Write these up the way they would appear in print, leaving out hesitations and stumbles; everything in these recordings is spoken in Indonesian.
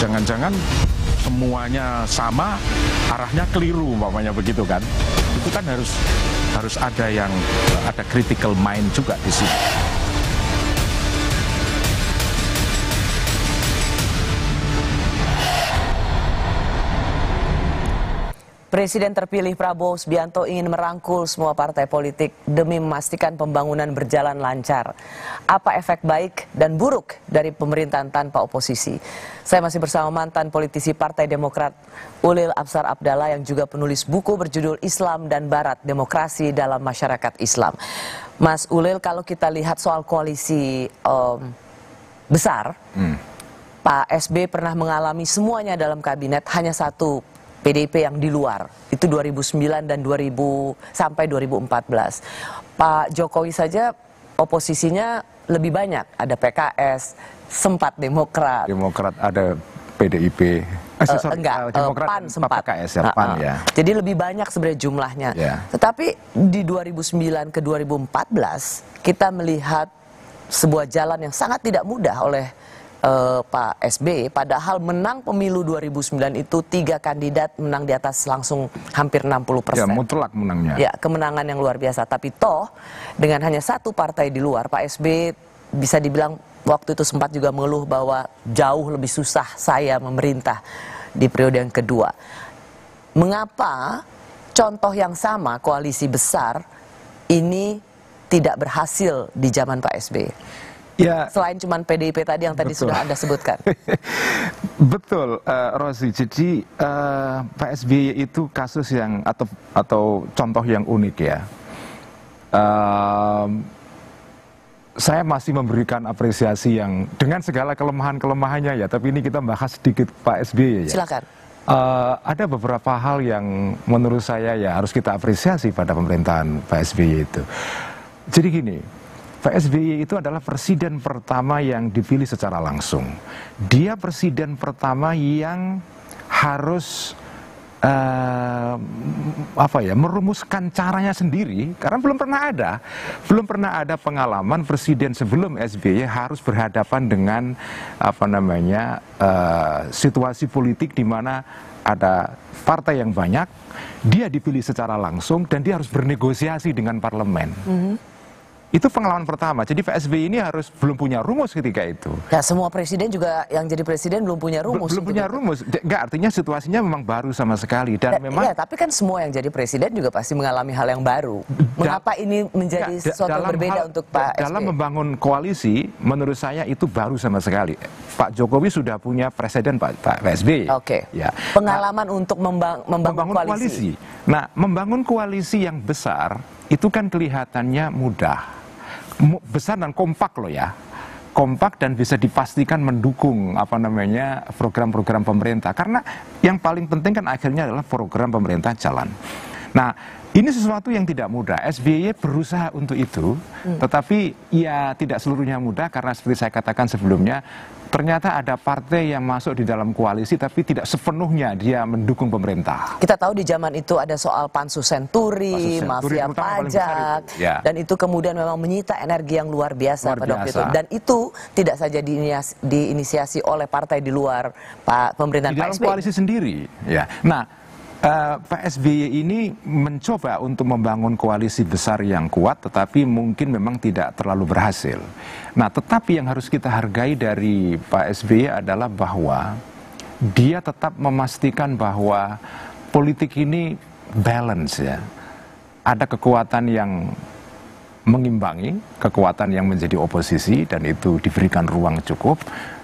Jangan-jangan semuanya sama, arahnya keliru, umpamanya begitu kan. Itu kan harus ada critical mind juga di sini. Presiden terpilih Prabowo Subianto ingin merangkul semua partai politik demi memastikan pembangunan berjalan lancar. Apa efek baik dan buruk dari pemerintahan tanpa oposisi? Saya masih bersama mantan politisi Partai Demokrat Ulil Absar Abdallah yang juga penulis buku berjudul Islam dan Barat, Demokrasi dalam Masyarakat Islam. Mas Ulil, kalau kita lihat soal koalisi besar, Pak SB pernah mengalami semuanya dalam kabinet, hanya satu PDIP yang di luar, itu 2009 dan 2000 sampai 2014. Pak Jokowi saja oposisinya lebih banyak, ada PKS, sempat Demokrat. Demokrat ada PDIP, PAN sempat. PKS ya, PAN ya. Jadi lebih banyak sebenarnya jumlahnya. Yeah. Tetapi di 2009 ke 2014 kita melihat sebuah jalan yang sangat tidak mudah oleh Pak SBY, padahal menang pemilu 2009 itu 3 kandidat menang di atas langsung hampir 60%. Ya, mutlak menangnya. Ya, kemenangan yang luar biasa. Tapi toh dengan hanya satu partai di luar, Pak SBY bisa dibilang waktu itu sempat juga mengeluh bahwa jauh lebih susah saya memerintah di periode yang kedua. Mengapa contoh yang sama, koalisi besar ini tidak berhasil di zaman Pak SBY? Ya, selain cuman PDIP tadi yang tadi sudah Anda sebutkan. Betul, Rosi. Jadi Pak SBY itu kasus yang atau contoh yang unik ya. Saya masih memberikan apresiasi yang dengan segala kelemahan-kelemahannya ya. Tapi ini kita bahas sedikit Pak SBY ya. Silakan. Ada beberapa hal yang menurut saya ya harus kita apresiasi pada pemerintahan Pak SBY itu. Jadi gini. Pak SBY itu adalah presiden pertama yang dipilih secara langsung. Dia presiden pertama yang harus merumuskan caranya sendiri, karena belum pernah ada pengalaman presiden sebelum SBY harus berhadapan dengan situasi politik di mana ada partai yang banyak, dia dipilih secara langsung dan dia harus bernegosiasi dengan parlemen. Itu pengalaman pertama. Jadi Pak SBY ini belum punya rumus ketika itu. Ya, semua presiden juga yang jadi presiden belum punya rumus. Belum punya rumus. Enggak, artinya situasinya memang baru sama sekali. Dan memang. Ya, tapi kan semua yang jadi presiden juga pasti mengalami hal yang baru. Mengapa ini menjadi sesuatu yang berbeda untuk Pak SBY? Dalam membangun koalisi, menurut saya itu baru sama sekali. Pak Jokowi sudah punya presiden Pak SBY. Oke. Ya. Pengalaman untuk membangun koalisi. Nah, membangun koalisi yang besar itu kan kelihatannya mudah. Besar dan kompak loh ya, kompak dan bisa dipastikan mendukung program-program pemerintah, karena yang paling penting kan akhirnya adalah program pemerintah jalan. Nah, ini sesuatu yang tidak mudah. SBY berusaha untuk itu, tetapi ya tidak seluruhnya mudah, karena seperti saya katakan sebelumnya, ternyata ada partai yang masuk di dalam koalisi tapi tidak sepenuhnya dia mendukung pemerintah. Kita tahu di zaman itu ada soal pansus senturi, mafia pajak, ya. Dan itu kemudian memang menyita energi yang luar biasa pada waktu itu. Dan itu tidak saja diinisiasi oleh partai di luar pemerintahan Pak SBY. Di dalam koalisi sendiri. Ya. Nah, Pak SBY ini mencoba untuk membangun koalisi besar yang kuat, tetapi mungkin memang tidak terlalu berhasil. Nah, tetapi yang harus kita hargai dari Pak SBY adalah bahwa dia tetap memastikan bahwa politik ini balance ya. Ada kekuatan yang mengimbangi, kekuatan yang menjadi oposisi, dan itu diberikan ruang cukup.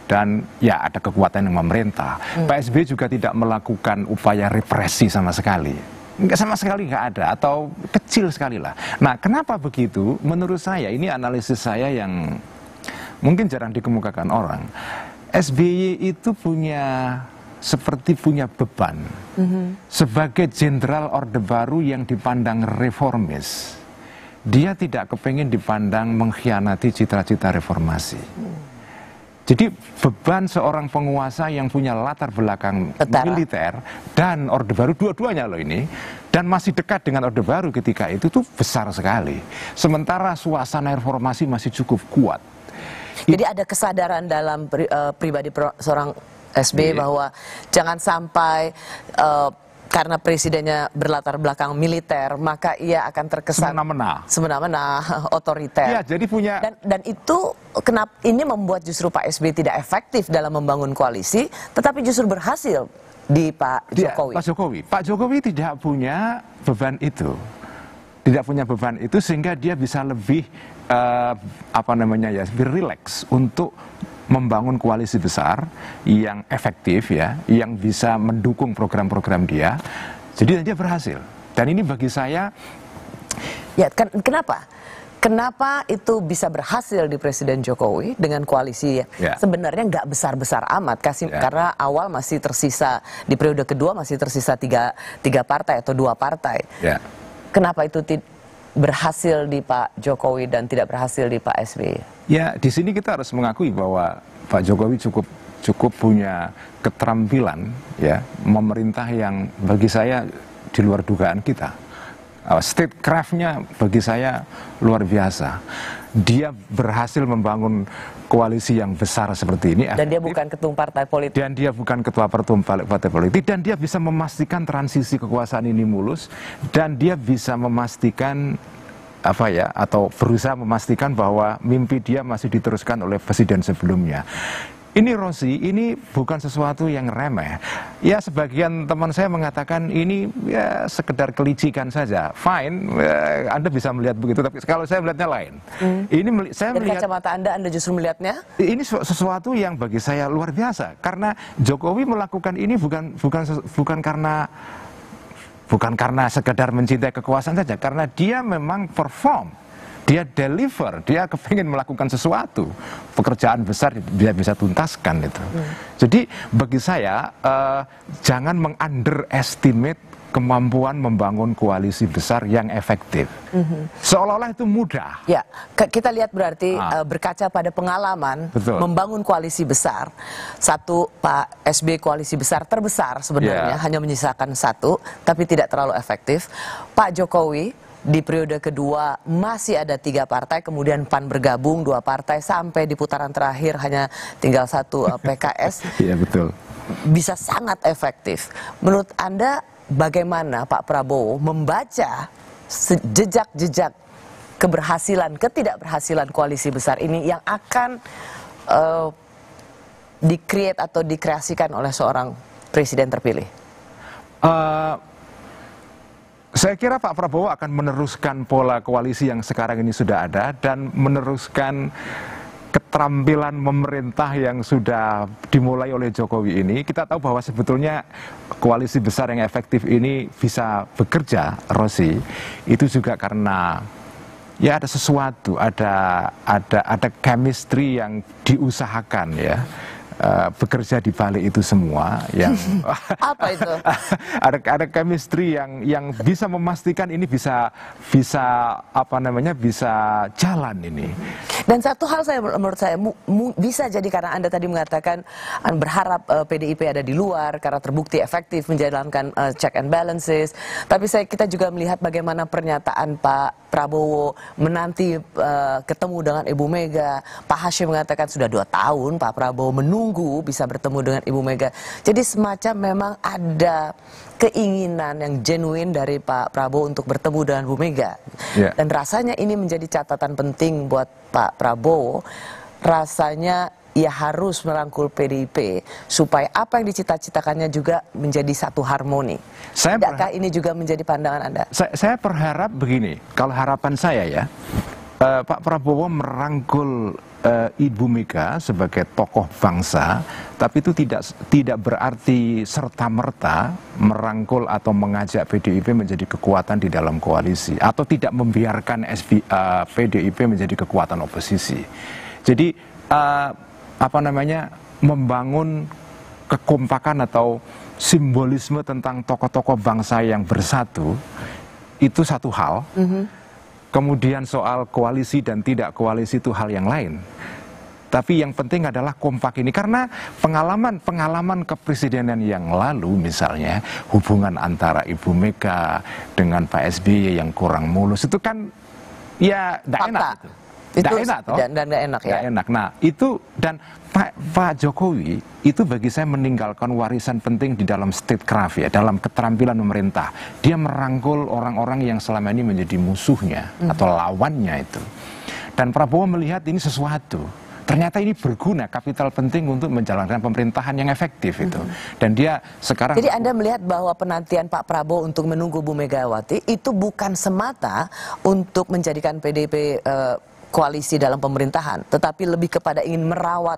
Dan ya ada kekuatan yang memerintah. Pak SBY juga tidak melakukan upaya represi sama sekali. Sama sekali nggak ada, atau kecil sekali lah. Nah, kenapa begitu? Menurut saya, ini analisis saya yang mungkin jarang dikemukakan orang. SBY itu seperti punya beban. Sebagai jenderal Orde Baru yang dipandang reformis. Dia tidak kepengen dipandang mengkhianati cita-cita reformasi. Jadi beban seorang penguasa yang punya latar belakang militer dan Orde Baru, dua-duanya loh ini, dan masih dekat dengan Orde Baru ketika itu tuh besar sekali. Sementara suasana reformasi masih cukup kuat. Jadi ada kesadaran dalam pribadi seorang SBY bahwa jangan sampai karena presidennya berlatar belakang militer, maka ia akan terkesan semena-mena, otoriter. Ya, jadi punya dan itu kenapa ini membuat justru Pak SBY tidak efektif dalam membangun koalisi, tetapi justru berhasil di Pak Jokowi. Pak Jokowi tidak punya beban itu, sehingga dia bisa lebih lebih rileks untuk membangun koalisi besar yang efektif ya, yang bisa mendukung program-program dia. Jadi dia berhasil. Dan ini bagi saya ya kenapa itu bisa berhasil di Presiden Jokowi dengan koalisi sebenarnya nggak besar-besar amat karena awal masih tersisa, di periode kedua masih tersisa tiga partai atau 2 partai. Kenapa itu berhasil di Pak Jokowi dan tidak berhasil di Pak SBY? Ya, di sini kita harus mengakui bahwa Pak Jokowi cukup punya keterampilan ya, memerintah yang bagi saya di luar dugaan kita. Statecraft-nya bagi saya luar biasa. Dia berhasil membangun koalisi yang besar seperti ini. Dan dia bukan ketum partai politik. Dan dia bukan ketua partai politik. Dan dia bisa memastikan transisi kekuasaan ini mulus. Dan dia bisa memastikan atau berusaha memastikan bahwa mimpi dia masih diteruskan oleh presiden sebelumnya. Ini Rosi, ini bukan sesuatu yang remeh. Ya, sebagian teman saya mengatakan ini ya sekedar kelicikan saja. Fine, Anda bisa melihat begitu, tapi kalau saya melihatnya lain. Ini saya dari melihat kacamata Anda justru melihatnya? Ini sesuatu yang bagi saya luar biasa, karena Jokowi melakukan ini bukan karena sekedar mencintai kekuasaan saja, karena dia memang perform. Dia deliver, dia kepingin melakukan sesuatu, pekerjaan besar dia bisa tuntaskan itu. Jadi bagi saya jangan mengunderestimate kemampuan membangun koalisi besar yang efektif. Seolah-olah itu mudah. Ya, kita lihat berarti berkaca pada pengalaman membangun koalisi besar. Satu, Pak SBY koalisi besar terbesar sebenarnya, hanya menyisakan 1, tapi tidak terlalu efektif. Pak Jokowi di periode kedua masih ada 3 partai, kemudian PAN bergabung 2 partai, sampai di putaran terakhir hanya tinggal 1 PKS. Iya, betul. Bisa sangat efektif. Menurut Anda bagaimana Pak Prabowo membaca jejak-jejak keberhasilan, ketidakberhasilan koalisi besar ini yang akan di-create atau dikreasikan oleh seorang presiden terpilih? Saya kira Pak Prabowo akan meneruskan pola koalisi yang sekarang ini sudah ada dan meneruskan keterampilan memerintah yang sudah dimulai oleh Jokowi ini. Kita tahu bahwa sebetulnya koalisi besar yang efektif ini bisa bekerja, Rosi, itu juga karena ya ada sesuatu, ada chemistry yang diusahakan ya. Bekerja di balik itu semua yang apa itu? ada chemistry yang bisa memastikan ini bisa jalan ini. Dan satu hal menurut saya bisa jadi karena Anda tadi mengatakan berharap PDIP ada di luar karena terbukti efektif menjalankan check and balances. Tapi kita juga melihat bagaimana pernyataan Pak Prabowo menanti ketemu dengan Ibu Mega. Pak Hashim mengatakan sudah 2 tahun Pak Prabowo menunggu bisa bertemu dengan Ibu Mega. Jadi semacam memang ada keinginan yang genuine dari Pak Prabowo untuk bertemu dengan Bu Mega. Dan rasanya ini menjadi catatan penting buat Pak Prabowo. Rasanya ia harus merangkul PDIP supaya apa yang dicita-citakannya juga menjadi satu harmoni. Tidakkah ini juga menjadi pandangan Anda? Saya berharap begini, kalau harapan saya ya, Pak Prabowo merangkul Ibu Mega sebagai tokoh bangsa, tapi itu tidak berarti serta-merta merangkul atau mengajak PDIP menjadi kekuatan di dalam koalisi, atau tidak membiarkan PDIP menjadi kekuatan oposisi. Jadi membangun kekompakan atau simbolisme tentang tokoh-tokoh bangsa yang bersatu itu satu hal. Kemudian soal koalisi dan tidak koalisi itu hal yang lain. Tapi yang penting adalah kompak ini, karena pengalaman kepresidenan yang lalu, misalnya hubungan antara Ibu Mega dengan Pak SBY yang kurang mulus, itu kan ya tidak enak. Itu Nggak enak toh? dan nggak enak ya. Nggak enak. Nah itu dan Pak Jokowi itu bagi saya meninggalkan warisan penting di dalam statecraft ya, dalam keterampilan memerintah. Dia merangkul orang-orang yang selama ini menjadi musuhnya atau lawannya itu. Dan Prabowo melihat ini sesuatu. Ternyata ini berguna, kapital penting untuk menjalankan pemerintahan yang efektif itu. Dan dia sekarang... Jadi Anda melihat bahwa penantian Pak Prabowo untuk menunggu Bu Megawati itu bukan semata untuk menjadikan PDIP koalisi dalam pemerintahan, tetapi lebih kepada ingin merawat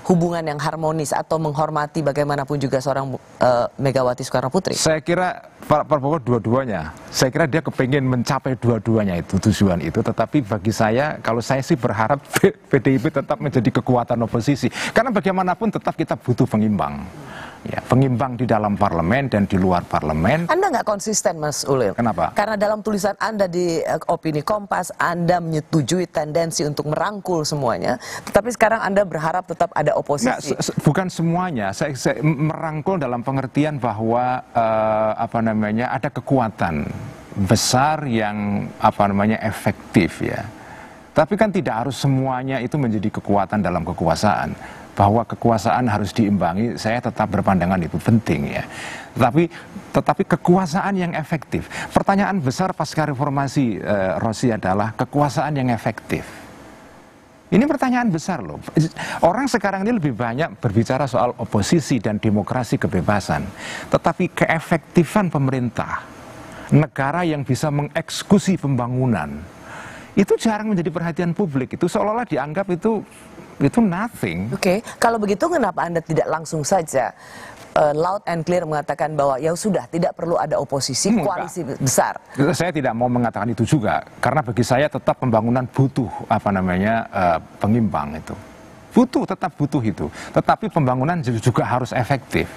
hubungan yang harmonis atau menghormati bagaimanapun juga seorang Megawati Soekarno Putri. Saya kira Pak Prabowo dua-duanya. Saya kira dia kepingin mencapai dua-duanya itu, tujuan itu. Tetapi bagi saya, kalau saya sih berharap PDIP tetap menjadi kekuatan oposisi. Karena bagaimanapun tetap kita butuh pengimbang. Ya, pengimbang di dalam parlemen dan di luar parlemen. Anda nggak konsisten, Mas Ulil. Kenapa? Karena dalam tulisan Anda di Opini Kompas, Anda menyetujui tendensi untuk merangkul semuanya. Tetapi sekarang Anda berharap tetap ada oposisi. Nggak, bukan semuanya. Saya merangkul dalam pengertian bahwa ada kekuatan besar yang efektif ya. Tapi kan tidak harus semuanya itu menjadi kekuatan dalam kekuasaan. Bahwa kekuasaan harus diimbangi, saya tetap berpandangan itu penting ya. Tetapi kekuasaan yang efektif. Pertanyaan besar pasca reformasi Rosi adalah kekuasaan yang efektif. Ini pertanyaan besar loh. Orang sekarang ini lebih banyak berbicara soal oposisi dan demokrasi kebebasan. Tetapi keefektifan pemerintah, negara yang bisa mengeksekusi pembangunan, itu jarang menjadi perhatian publik. Itu seolah-olah dianggap itu nothing. Oke, kalau begitu kenapa Anda tidak langsung saja loud and clear mengatakan bahwa ya sudah tidak perlu ada oposisi, koalisi besar? Saya tidak mau mengatakan itu juga, karena bagi saya tetap pembangunan butuh pengimbang itu. Tetap butuh itu. Tetapi pembangunan juga harus efektif.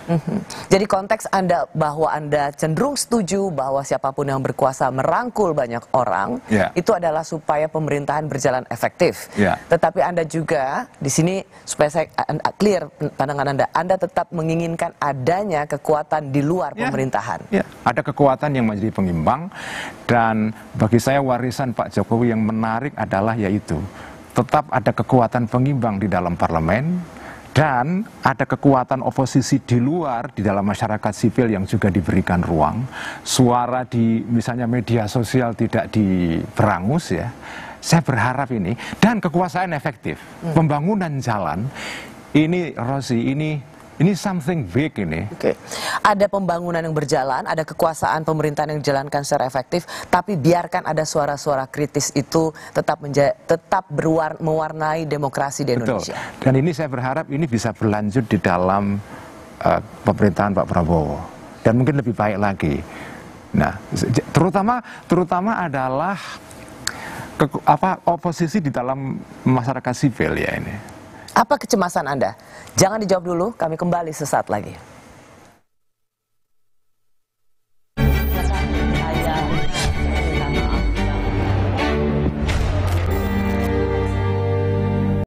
Jadi konteks Anda bahwa Anda cenderung setuju bahwa siapapun yang berkuasa merangkul banyak orang, itu adalah supaya pemerintahan berjalan efektif. Tetapi Anda juga di sini supaya saya clear pandangan Anda tetap menginginkan adanya kekuatan di luar pemerintahan. Ada kekuatan yang menjadi pengimbang, dan bagi saya warisan Pak Jokowi yang menarik adalah yaitu tetap ada kekuatan pengimbang di dalam parlemen, dan ada kekuatan oposisi di luar, di dalam masyarakat sipil yang juga diberikan ruang. Suara di misalnya media sosial tidak diberangus ya. Saya berharap ini, dan kekuasaan efektif. Pembangunan jalan, ini Rosi, ini something big ini. Oke. Ada pembangunan yang berjalan, ada kekuasaan pemerintahan yang dijalankan secara efektif, tapi biarkan ada suara-suara kritis itu tetap mewarnai demokrasi di Indonesia. Betul. Dan ini saya berharap ini bisa berlanjut di dalam pemerintahan Pak Prabowo, dan mungkin lebih baik lagi. Nah, terutama adalah oposisi di dalam masyarakat sipil ya ini. Apa kecemasan Anda? Jangan dijawab dulu, kami kembali sesaat lagi.